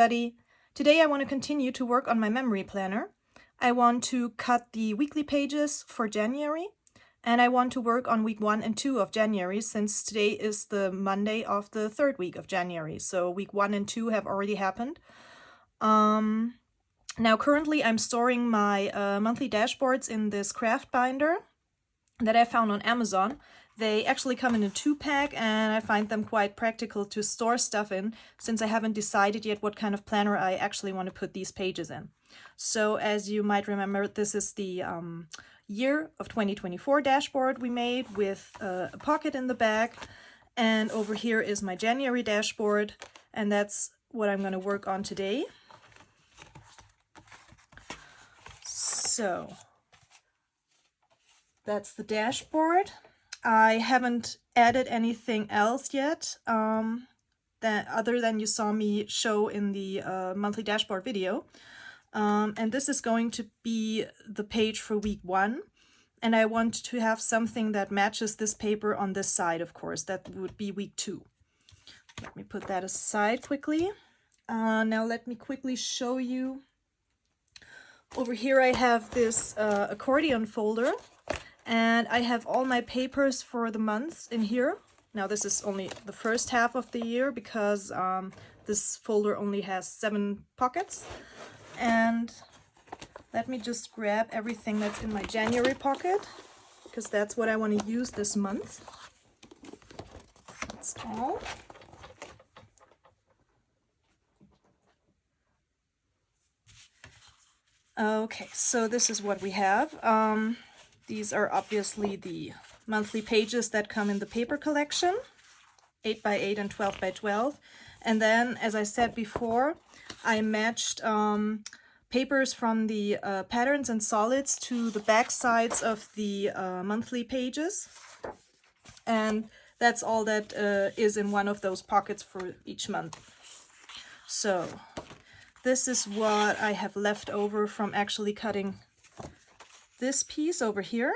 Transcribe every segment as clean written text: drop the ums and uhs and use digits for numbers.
everybody! Today I want to continue to work on my memory planner. I want to cut the weekly pages for January, and I want to work on week 1 and 2 of January since today is the Monday of the 3rd week of January, so week 1 and 2 have already happened. Now currently I'm storing my monthly dashboards in this craft binder that I found on Amazon. They actually come in a 2-pack and I find them quite practical to store stuff in since I haven't decided yet what kind of planner I actually want to put these pages in. So as you might remember, this is the year of 2024 dashboard we made with a pocket in the back, and over here is my January dashboard, and that's what I'm going to work on today. So that's the dashboard. I haven't added anything else yet other than you saw me show in the monthly dashboard video. And this is going to be the page for week 1. And I want to have something that matches this paper on this side, of course. That would be week 2. Let me put that aside quickly. Now let me quickly show you. Over here I have this accordion folder. And I have all my papers for the months in here. Now this is only the first half of the year because this folder only has 7 pockets. And let me just grab everything that's in my January pocket, because that's what I want to use this month. That's all. Okay, so this is what we have. These are obviously the monthly pages that come in the paper collection, 8x8 and 12x12. And then, as I said before, I matched papers from the patterns and solids to the back sides of the monthly pages. And that's all that is in one of those pockets for each month. So this is what I have left over from actually cutting this piece over here.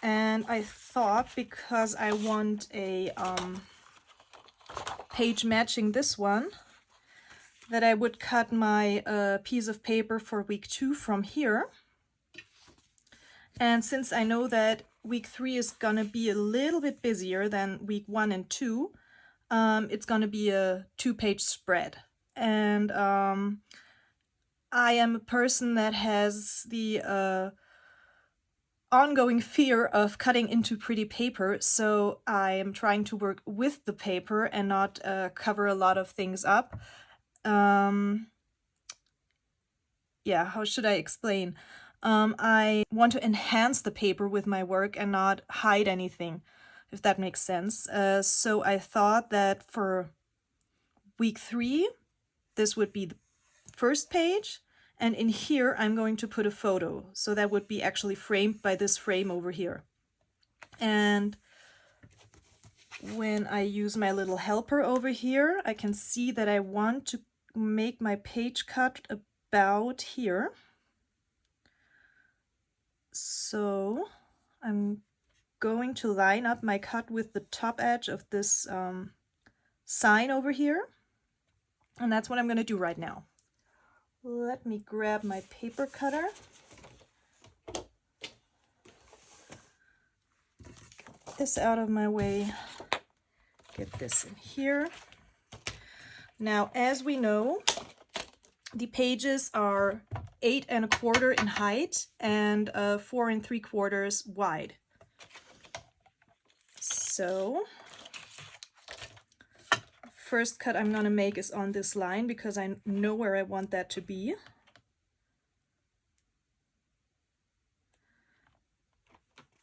And I thought, because I want a page matching this one, that I would cut my piece of paper for week 2 from here. And since I know that week 3 is gonna be a little bit busier than week 1 and 2, it's gonna be a 2-page spread. And I am a person that has the ongoing fear of cutting into pretty paper, so I am trying to work with the paper and not cover a lot of things up. Yeah, how should I explain? I want to enhance the paper with my work and not hide anything, if that makes sense. So I thought that for week 3, this would be the first page, and in here I'm going to put a photo, so that would be actually framed by this frame over here. And when I use my little helper over here, I can see that I want to make my page cut about here. So I'm going to line up my cut with the top edge of this sign over here, and that's what I'm going to do right now. Let me grab my paper cutter. Get this out of my way. Get this in here. Now, as we know, the pages are 8 1/4 in height and 4 3/4 wide. So first cut I'm gonna make is on this line because I know where I want that to be.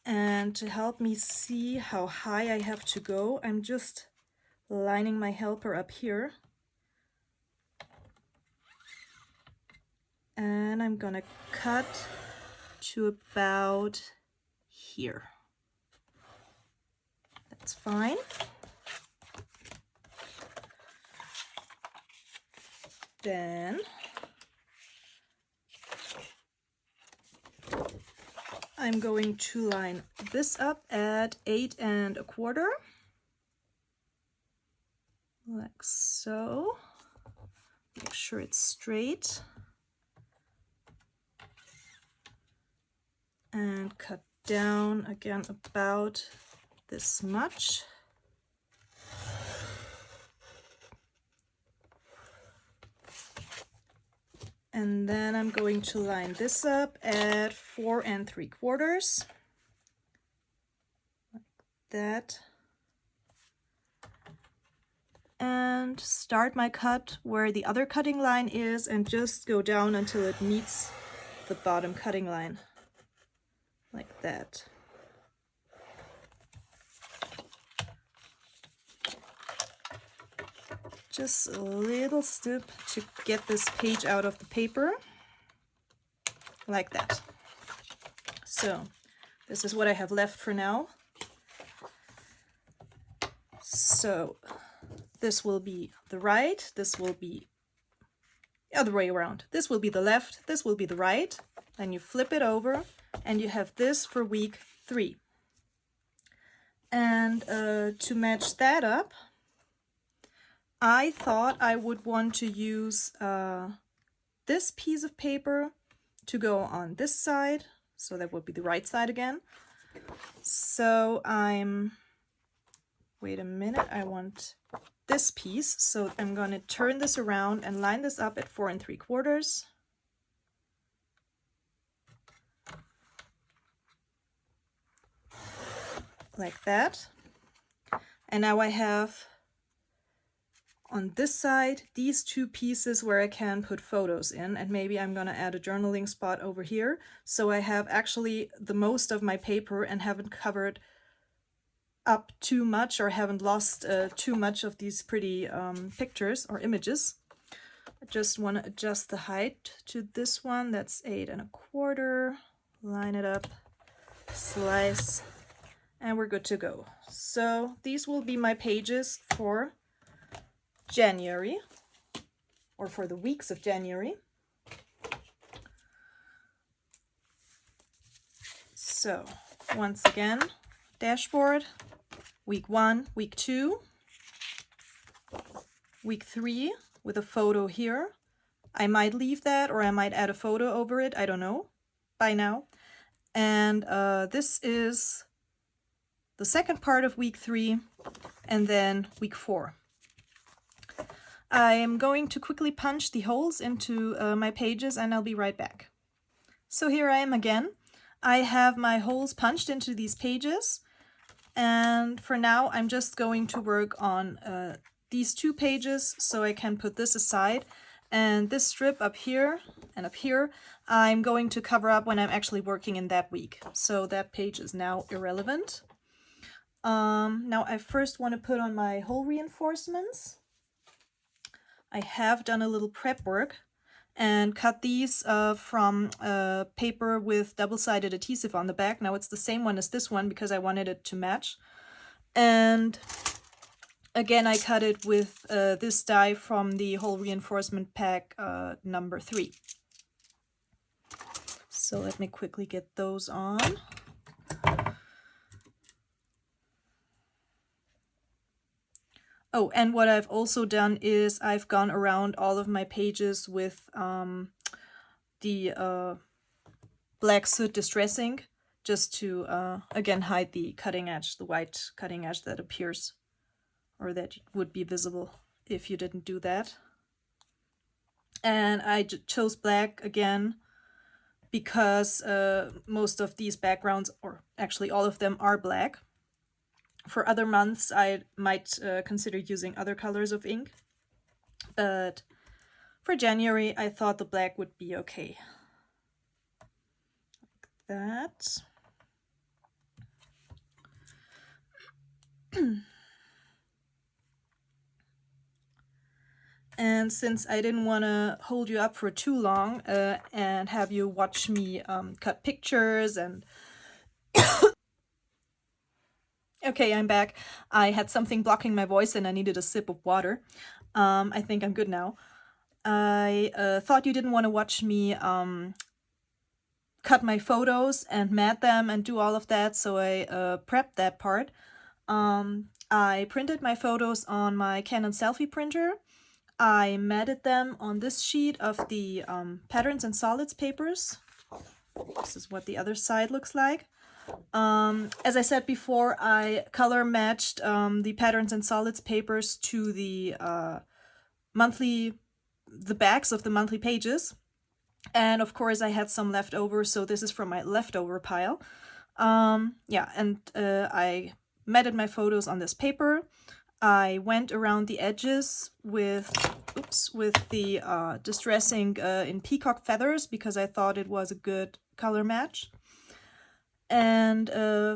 And to help me see how high I have to go, I'm just lining my helper up here. And I'm gonna cut to about here. That's fine. Then I'm going to line this up at 8 1/4, like so. Make sure it's straight. And cut down again about this much. And then I'm going to line this up at 4 3/4, like that. And start my cut where the other cutting line is and just go down until it meets the bottom cutting line, like that. Just a little snip to get this page out of the paper, like that. So this is what I have left for now. So this will be the right, this will be the other way around. This will be the left, this will be the right. Then you flip it over and you have this for week 3. And to match that up, I thought I would want to use this piece of paper to go on this side, so that would be the right side again. So wait a minute, I want this piece, so I'm going to turn this around and line this up at 4 3/4. Like that. And now I have on this side these 2 pieces where I can put photos in, and maybe I'm gonna add a journaling spot over here, so I have actually the most of my paper and haven't covered up too much or haven't lost too much of these pretty pictures or images. I just want to adjust the height to this one. That's 8 1/4. Line it up, slice, and we're good to go. So these will be my pages for January, or for the weeks of January. So once again, dashboard, week 1, week 2, week 3 with a photo here. I might leave that or I might add a photo over it, I don't know by now. And this is the second part of week 3 and then week 4. I am going to quickly punch the holes into my pages and I'll be right back. So here I am again. I have my holes punched into these pages, and for now I'm just going to work on these 2 pages so I can put this aside, and this strip up here and up here I'm going to cover up when I'm actually working in that week, so that page is now irrelevant. Now I first want to put on my hole reinforcements. I have done a little prep work and cut these from paper with double-sided adhesive on the back. Now it's the same one as this one because I wanted it to match. And again, I cut it with this die from the hole reinforcement pack number 3. So let me quickly get those on. Oh, and what I've also done is I've gone around all of my pages with the black soot distress ink, just to, again, hide the cutting edge, the white cutting edge that appears, or that would be visible if you didn't do that. And I chose black again because most of these backgrounds, or actually all of them, are black. For other months, I might consider using other colors of ink, but for January, I thought the black would be okay. Like that. And since I didn't want to hold you up for too long and have you watch me cut pictures and okay, I'm back. I had something blocking my voice and I needed a sip of water. I think I'm good now. I thought you didn't want to watch me cut my photos and mat them and do all of that, so I prepped that part. I printed my photos on my Canon selfie printer. I matted them on this sheet of the patterns and solids papers. This is what the other side looks like. As I said before, I color matched the patterns and solids papers to the backs of the monthly pages. And of course I had some left over, so this is from my leftover pile. Yeah, and I matted my photos on this paper. I went around the edges with the distressing in peacock feathers because I thought it was a good color match. And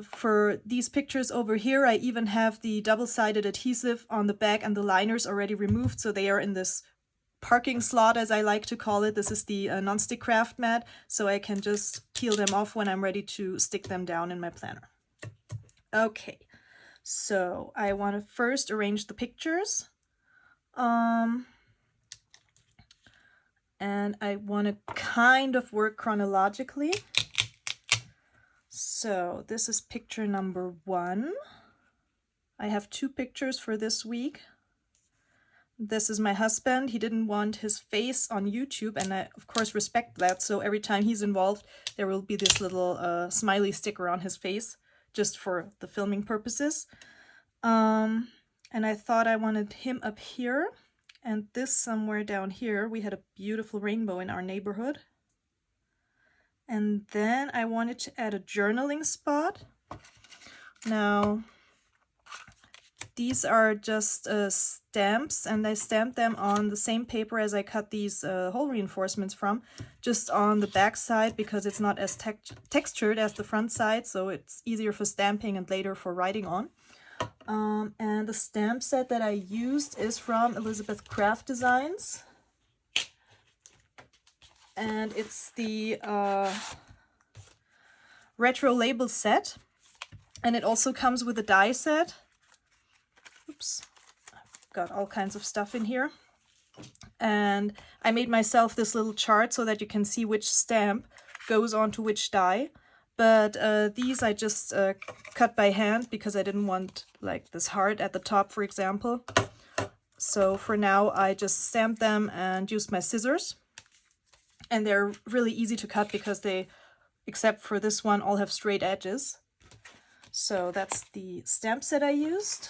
for these pictures over here, I even have the double-sided adhesive on the back and the liners already removed, so they are in this parking slot, as I like to call it. This is the non-stick craft mat, so I can just peel them off when I'm ready to stick them down in my planner. Okay, so I want to first arrange the pictures. And I want to kind of work chronologically. So this is picture number 1. I have 2 pictures for this week. This is my husband. He didn't want his face on YouTube, and I of course respect that. So every time he's involved, there will be this little smiley sticker on his face, just for the filming purposes. And I thought I wanted him up here, and this somewhere down here. We had a beautiful rainbow in our neighborhood. And then I wanted to add a journaling spot. Now, these are just stamps, and I stamped them on the same paper as I cut these hole reinforcements from, just on the back side because it's not as textured as the front side, so it's easier for stamping and later for writing on. And the stamp set that I used is from Elizabeth Craft Designs. And it's the retro label set, and it also comes with a die set. Oops, I've got all kinds of stuff in here. And I made myself this little chart so that you can see which stamp goes onto which die. But these I just cut by hand because I didn't want like this heart at the top, for example. So for now I just stamped them and used my scissors. And they're really easy to cut because they, except for this one, all have straight edges. So that's the stamp set I used.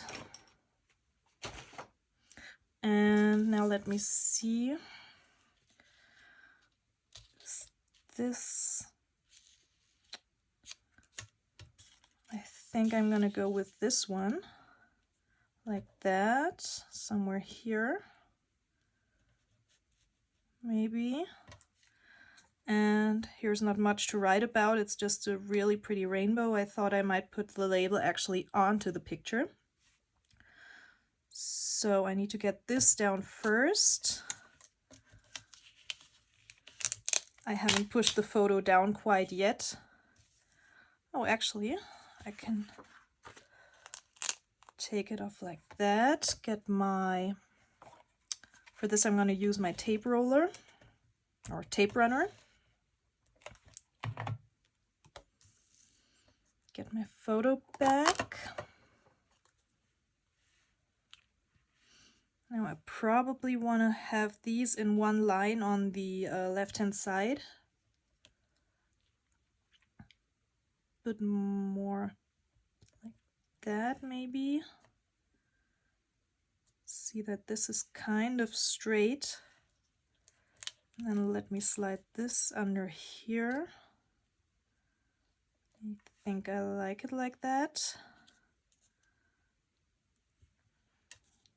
And now let me see. This, I think I'm gonna go with this one, like that, somewhere here, maybe. And here's not much to write about, it's just a really pretty rainbow. I thought I might put the label actually onto the picture. So I need to get this down first. I haven't pushed the photo down quite yet. Oh, actually, I can take it off like that. Get my, for this I'm going to use my tape roller or tape runner. Get my photo back. Now I probably want to have these in one line on the left-hand side. But more like that maybe. See that this is kind of straight. And then let me slide this under here. I think I like it like that.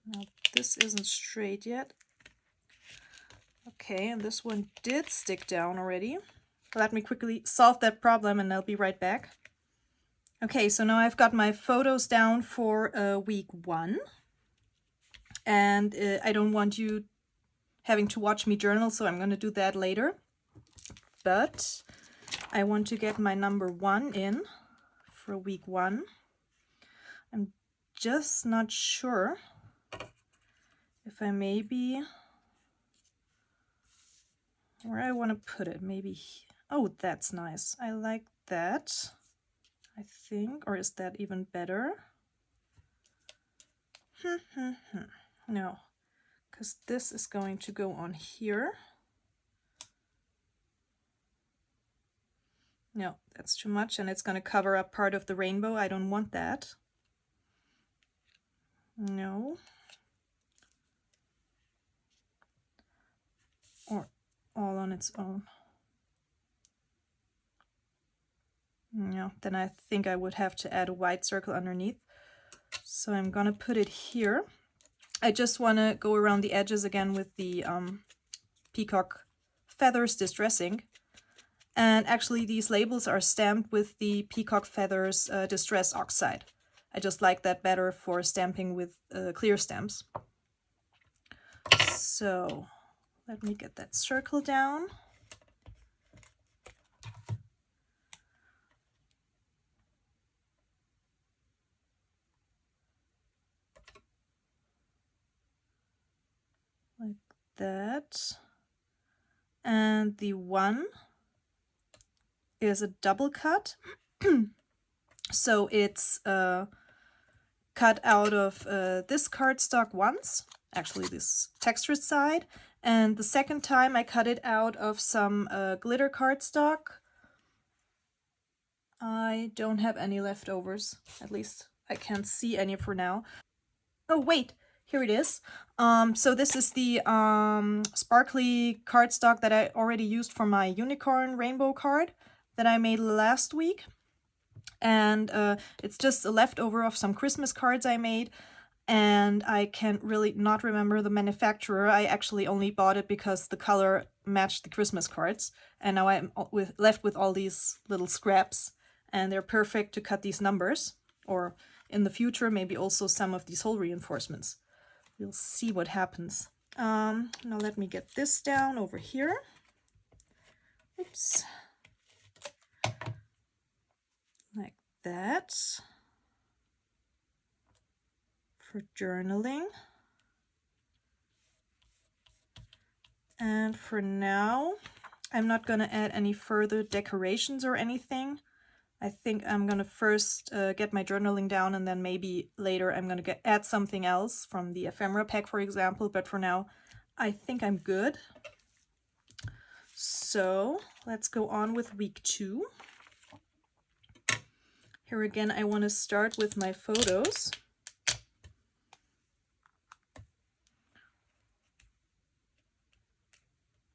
Now this isn't straight yet. Okay, and this one did stick down already. Let me quickly solve that problem and I'll be right back. Okay, so now I've got my photos down for week 1. And I don't want you having to watch me journal, so I'm going to do that later. But I want to get my number 1 in for week 1. I'm just not sure if I maybe, where I want to put it, maybe, oh, that's nice. I like that, I think, or is that even better? No, because this is going to go on here. No, that's too much, and it's going to cover up part of the rainbow. I don't want that. No. Or all on its own. No, then I think I would have to add a white circle underneath. So I'm going to put it here. I just want to go around the edges again with the peacock feathers distress ink. And actually these labels are stamped with the peacock feathers distress oxide. I just like that better for stamping with clear stamps. So let me get that circle down. Like that. And the one is a double cut. So it's cut out of this cardstock once, actually this textured side, and the second time I cut it out of some glitter cardstock. I don't have any leftovers, at least I can't see any for now. Oh wait, here it is. So this is the sparkly cardstock that I already used for my unicorn rainbow card that I made last week. And it's just a leftover of some Christmas cards I made, and I can really not remember the manufacturer. I actually only bought it because the color matched the Christmas cards, and now I'm left with all these little scraps, and they're perfect to cut these numbers, or in the future maybe also some of these hole reinforcements. We'll see what happens. Now let me get this down over here. Oops. Like that. For journaling. And for now, I'm not going to add any further decorations or anything. I think I'm going to first get my journaling down, and then maybe later I'm going to add something else from the ephemera pack, for example. But for now, I think I'm good. So let's go on with week 2. Here again, I want to start with my photos.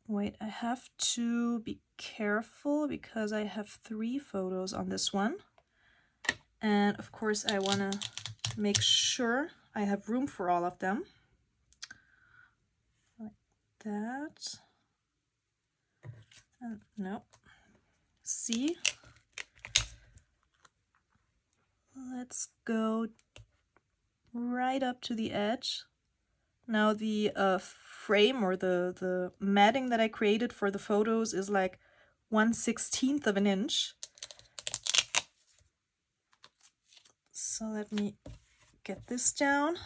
Wait, I have to be careful because I have 3 photos on this one. And of course I want to make sure I have room for all of them. Like that. And no. See? Let's go right up to the edge. Now the frame or the matting that I created for the photos is like 1/16 of an inch. So let me get this down.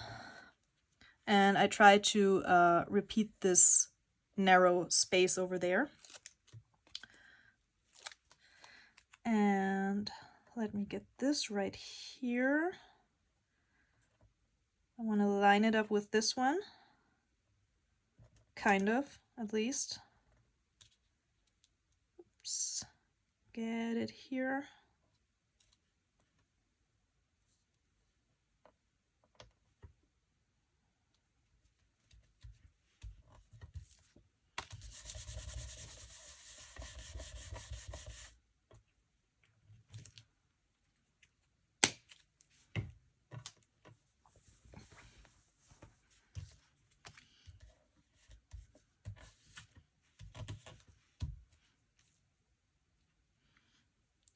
And I try to repeat this narrow space over there. And let me get this right here. I want to line it up with this one. Kind of, at least. Oops. Get it here.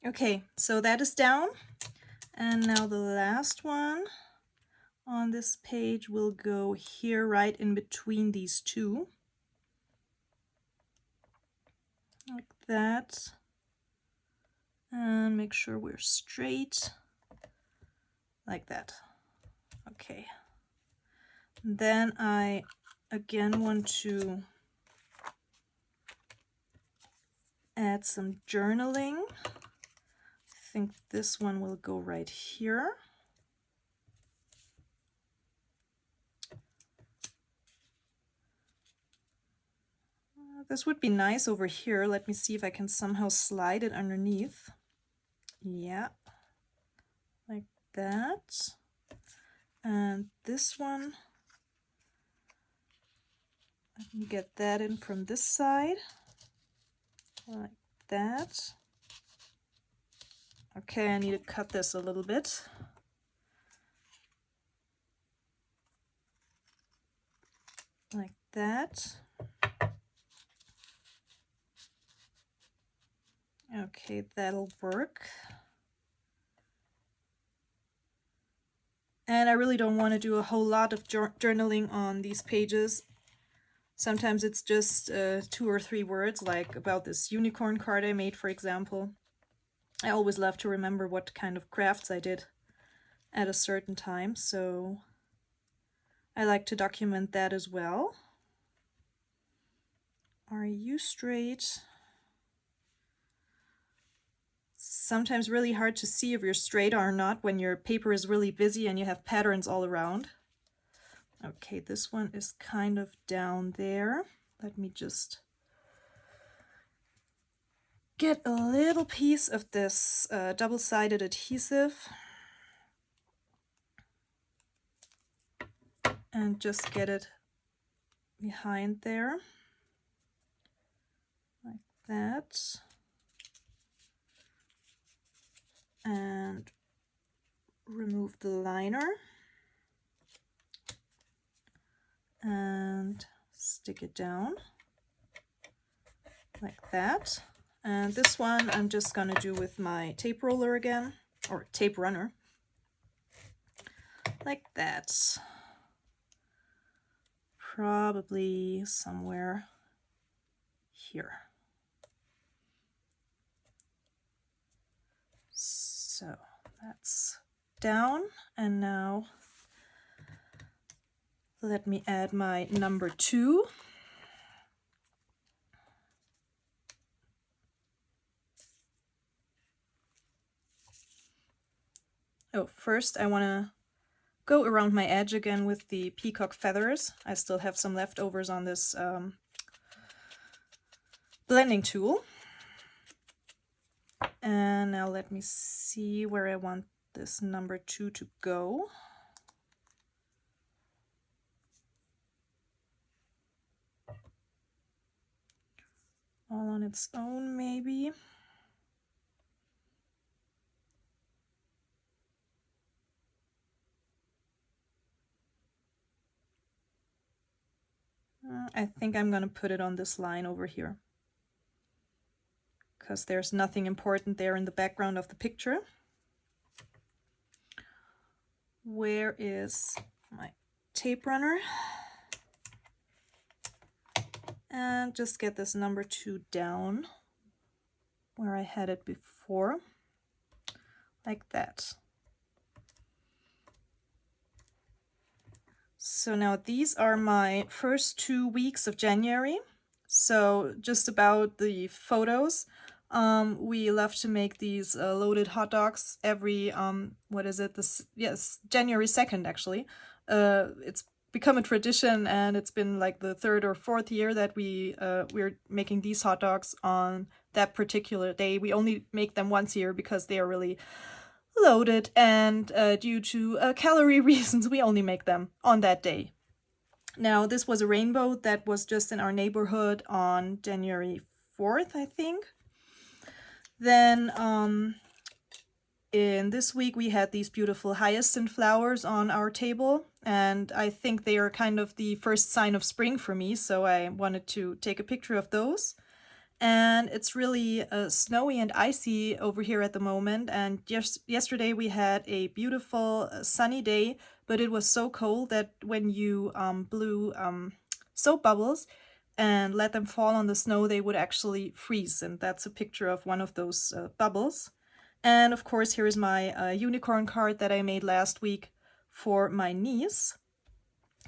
Okay, so that is down. And now the last one on this page will go here right in between these two. Like that. And make sure we're straight. Like that. Okay. Then I again want to add some journaling. I think this one will go right here. This would be nice over here. Let me see if I can somehow slide it underneath. Yeah, like that. And this one, let me get that in from this side, like that. Okay, I need to cut this a little bit. Like that. Okay, that'll work. And I really don't want to do a whole lot of journaling on these pages. Sometimes it's just 2 or 3 words, like about this unicorn card I made, for example. I always love to remember what kind of crafts I did at a certain time, so I like to document that as well. Are you straight? Sometimes really hard to see if you're straight or not when your paper is really busy and you have patterns all around. Okay, this one is kind of down there. Let me just get a little piece of this double-sided adhesive and just get it behind there, like that. And remove the liner and stick it down like that. And this one I'm just gonna do with my tape roller again, or tape runner, like that. Probably somewhere here. So that's down, and now let me add my number 2. Oh, first I want to go around my edge again with the peacock feathers. I still have some leftovers on this blending tool. And now let me see where I want this number 2 to go. All on its own, maybe. I think I'm going to put it on this line over here, because there's nothing important there in the background of the picture. Where is my tape runner? And just get this number 2 down where I had it before, like that. So now these are my first 2 weeks of January. So just about the photos. We love to make these loaded hot dogs every, what is it? Yes, January 2nd actually. It's become a tradition, and it's been like the 3rd or 4th year that we're making these hot dogs on that particular day. We only make them once a year because they are really loaded, and due to calorie reasons we only make them on that day. Now this was a rainbow that was just in our neighborhood on January 4th, I think. Then in this week we had these beautiful hyacinth flowers on our table, and I think they are kind of the first sign of spring for me, so I wanted to take a picture of those. And it's really snowy and icy over here at the moment, and yesterday we had a beautiful sunny day, but it was so cold that when you blew soap bubbles and let them fall on the snow, they would actually freeze, and that's a picture of one of those bubbles. And of course, here is my unicorn card that I made last week for my niece.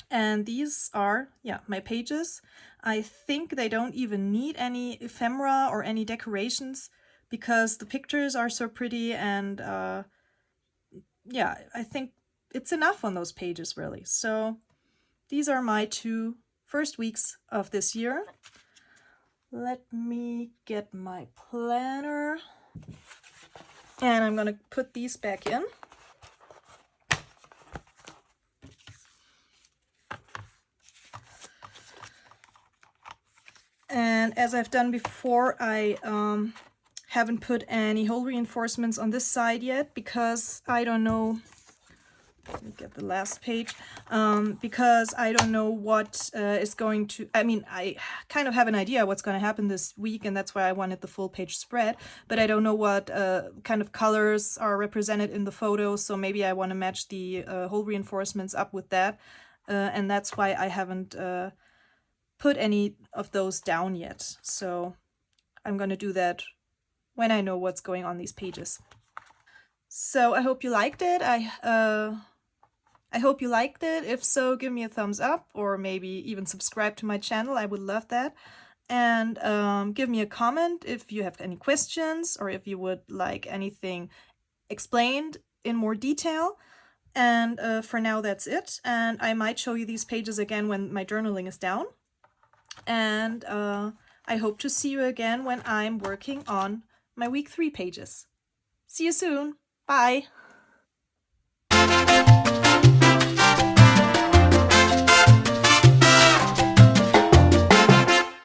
And these are, yeah, my pages. I think they don't even need any ephemera or any decorations because the pictures are so pretty, and yeah, I think it's enough on those pages, really. So these are my 2 first weeks of this year. Let me get my planner. And I'm gonna put these back in. And as I've done before, I haven't put any hole reinforcements on this side yet because I don't know. Let me get the last page. Because I don't know what is going to, I mean, I kind of have an idea what's going to happen this week, and that's why I wanted the full page spread, but I don't know what kind of colors are represented in the photo, so maybe I want to match the hole reinforcements up with that, and that's why I haven't put any of those down yet. So I'm going to do that when I know what's going on these pages. So I hope you liked it. I hope you liked it. If so, give me a thumbs up or maybe even subscribe to my channel. I would love that. And give me a comment if you have any questions or if you would like anything explained in more detail. And for now, that's it. And I might show you these pages again when my journaling is down. And I hope to see you again when I'm working on my week 3 pages. See you soon. Bye.